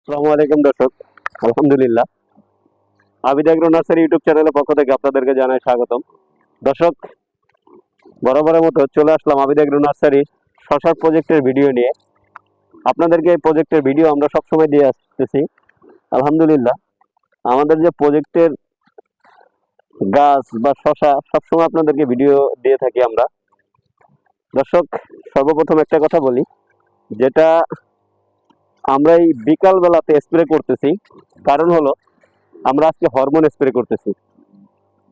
আসসালামু আলাইকুম দর্শক। আলহামদুলিল্লাহ, আবিদ এগ্রো নার্সারি ইউটিউব চ্যানেলের পক্ষ থেকে আপনাদেরকে জানাই স্বাগতম। দর্শক, বরাবরের মতো চলে আসলাম আবিদ এগ্রো নার্সারি শশার প্রজেক্টের ভিডিও নিয়ে। আপনাদেরকে এই প্রজেক্টের ভিডিও আমরা সবসময় দিয়ে আসতেছি। আলহামদুলিল্লাহ, আমাদের যে প্রজেক্টের গাছ বা শশা সবসময় আপনাদেরকে ভিডিও দিয়ে থাকি আমরা। দর্শক, সর্বপ্রথম একটা কথা বলি, যেটা আমরা এই বিকাল বেলাতে স্প্রে করতেছি, কারণ হলো আমরা আজকে হরমোন স্প্রে করতেছি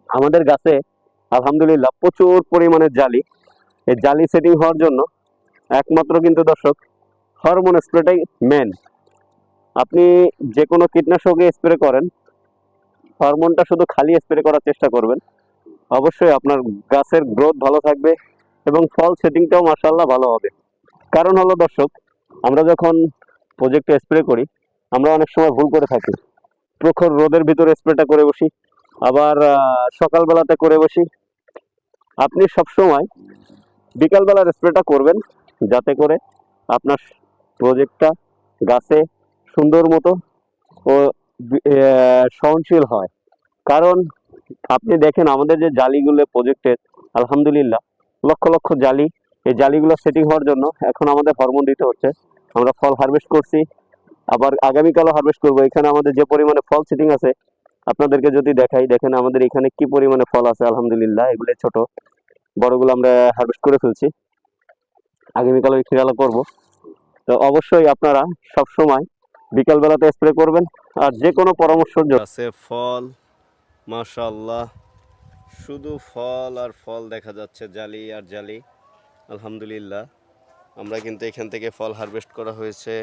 আমাদের গাছে। আলহামদুলিল্লাহ, প্রচুর পরিমাণে জালি। এই জালি সেটিং হওয়ার জন্য একমাত্র কিন্তু দর্শক হরমোন স্প্রেটাই মেন। আপনি যে কোনো কীটনাশকে স্প্রে করেন, হরমোনটা শুধু খালি স্প্রে করার চেষ্টা করবেন। অবশ্যই আপনার গাছের গ্রোথ ভালো থাকবে এবং ফল সেটিংটাও মাশাআল্লাহ ভালো হবে। কারণ হলো দর্শক, আমরা যখন প্রজেক্টে স্প্রে করি, আমরা অনেক সময় ভুল করে থাকি। প্রখর রোদের ভিতরে স্প্রেটা করে বসি, আবার সকালবেলাতে করে বসি। আপনি সবসময় বিকালবেলার স্প্রেটা করবেন, যাতে করে আপনার প্রজেক্টটা গাছে সুন্দর মতো ও সহনশীল হয়। কারণ আপনি দেখেন আমাদের যে জালিগুলো প্রজেক্টের, আলহামদুলিল্লাহ লক্ষ লক্ষ জালি। এই জালিগুলো সেটিং হওয়ার জন্য এখন আমাদের হরমোন দিতে হচ্ছে। আমরা ফল হারভেস্ট করছি, আবার আগামীকালও হারভেস্ট করবো। এখানে আমাদের যে পরিমাণে ফল সিটিং আছে আপনাদেরকে যদি দেখাই, দেখেন আমাদের এখানে কি পরিমাণে ফল আছে। আলহামদুলিল্লাহ, এগুলো ছোট, বড়গুলো আমরা হারভেস্ট করে ফেলছি, আগামীকাল ওই খেয়াল করবো। তো অবশ্যই আপনারা সব সময় বিকাল বেলাতে স্প্রে করবেন। আর যে কোনো পরামর্শের জন্য গাছে ফল মাশাআল্লাহ, শুধু ফল আর ফল দেখা যাচ্ছে, জালি আর জালি। আলহামদুলিল্লাহ, আমরা কিন্তু এখান থেকে ফল হারভেস্ট করা হয়েছে।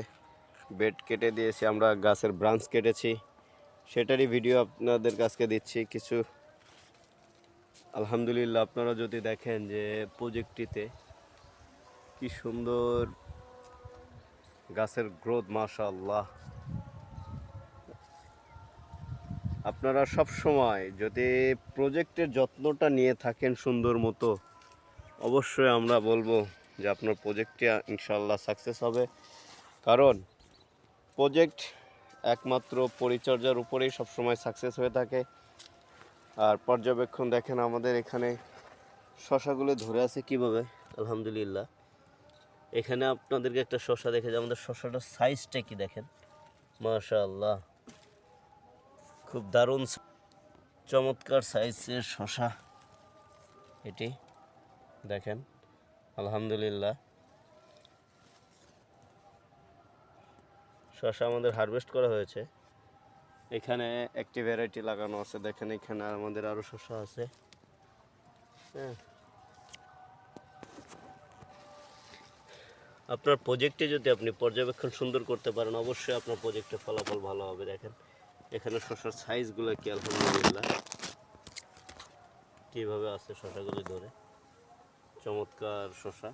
বেড কেটে দিয়েছি, আমরা গাছের ব্রাঞ্চ কেটেছি, সেটারই ভিডিও আপনাদের কাছকে দিচ্ছি কিছু। আলহামদুলিল্লাহ, আপনারা যদি দেখেন যে প্রজেক্টটিতে কি সুন্দর গাছের গ্রোথ মাশাআল্লাহ। আপনারা সব সময় যদি প্রজেক্টের যত্নটা নিয়ে থাকেন সুন্দর মতো, অবশ্যই আমরা বলবো যে আপনার প্রজেক্টটি ইনশাআল্লাহ সাকসেস হবে। কারণ প্রজেক্ট একমাত্র পরিচর্যার উপরেই সবসময় সাকসেস হয়ে থাকে। আর পর্যবেক্ষণ দেখেন আমাদের এখানে শশাগুলো ধরে আছে কিভাবে। আলহামদুলিল্লাহ, এখানে আপনাদেরকে একটা শশা দেখে যে আমাদের শশাটার সাইজটা কি দেখেন, মাশাআল্লাহ খুব দারুণ চমৎকার সাইজের শশা এটি দেখেন। আলহামদুলিল্লাহ, শশা আমাদের হারভেস্ট করা হয়েছে। এখানে একটি ভ্যারাইটি লাগানো আছে, দেখেন এখানে আমাদের আরও শশা আছে। হ্যাঁ, আপনার প্রজেক্টে যদি আপনি পর্যবেক্ষণ সুন্দর করতে পারেন, অবশ্যই আপনার প্রজেক্টের ফলাফল ভালো হবে। দেখেন এখানে শশার সাইজগুলো কি, আলহামদুলিল্লাহ কীভাবে আছে শশাগুলি ধরে, চমৎকার শশা।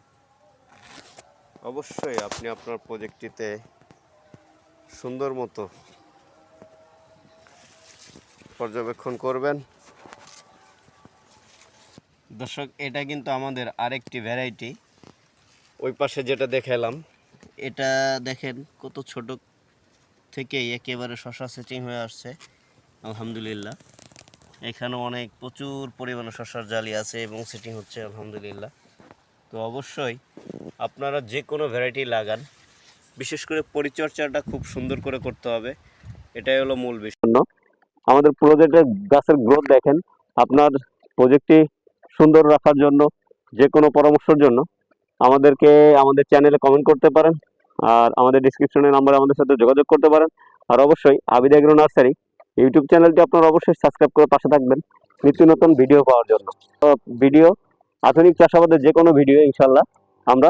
অবশ্যই আপনি আপনার প্রজেক্টটিতে সুন্দর মতো পর্যবেক্ষণ করবেন। দর্শক, এটা কিন্তু আমাদের আরেকটি ভ্যারাইটি, ওই পাশে যেটা দেখালাম, এটা দেখেন কত ছোট থেকে একেবারে শশা সেটিং হয়ে আসছে। আলহামদুলিল্লাহ, এখানেও অনেক প্রচুর পরিমাণে শশার জালি আছে এবং সেটিং হচ্ছে আলহামদুলিল্লাহ। তো অবশ্যই আপনারা যে কোনো ভ্যারাইটি লাগান, বিশেষ করে পরিচর্যাটা খুব সুন্দর করে করতে হবে, এটাই হলো মূল বিষয়। আমাদের প্রজেক্টের গাছের গ্রোথ দেখেন। আপনার প্রজেক্টটি সুন্দর রাখার জন্য যে কোনো পরামর্শের জন্য আমাদেরকে আমাদের চ্যানেলে কমেন্ট করতে পারেন, আর আমাদের ডিসক্রিপশনের নাম্বারে আমাদের সাথে যোগাযোগ করতে পারেন। আর অবশ্যই আবিদ এগ্রো নার্সারি ইউটিউব চ্যানেলটি আপনারা অবশ্যই সাবস্ক্রাইব করে পাশে থাকবেন নিত্য নতুন ভিডিও পাওয়ার জন্য। ভিডিও, আধুনিক চাষাবাদের যে কোনো ভিডিও ইনশাল্লাহ আমরা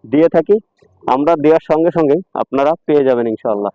দিয়ে থাকি। আমরা দেওয়ার সঙ্গে সঙ্গেই আপনারা পেয়ে যাবেন ইনশাল্লাহ।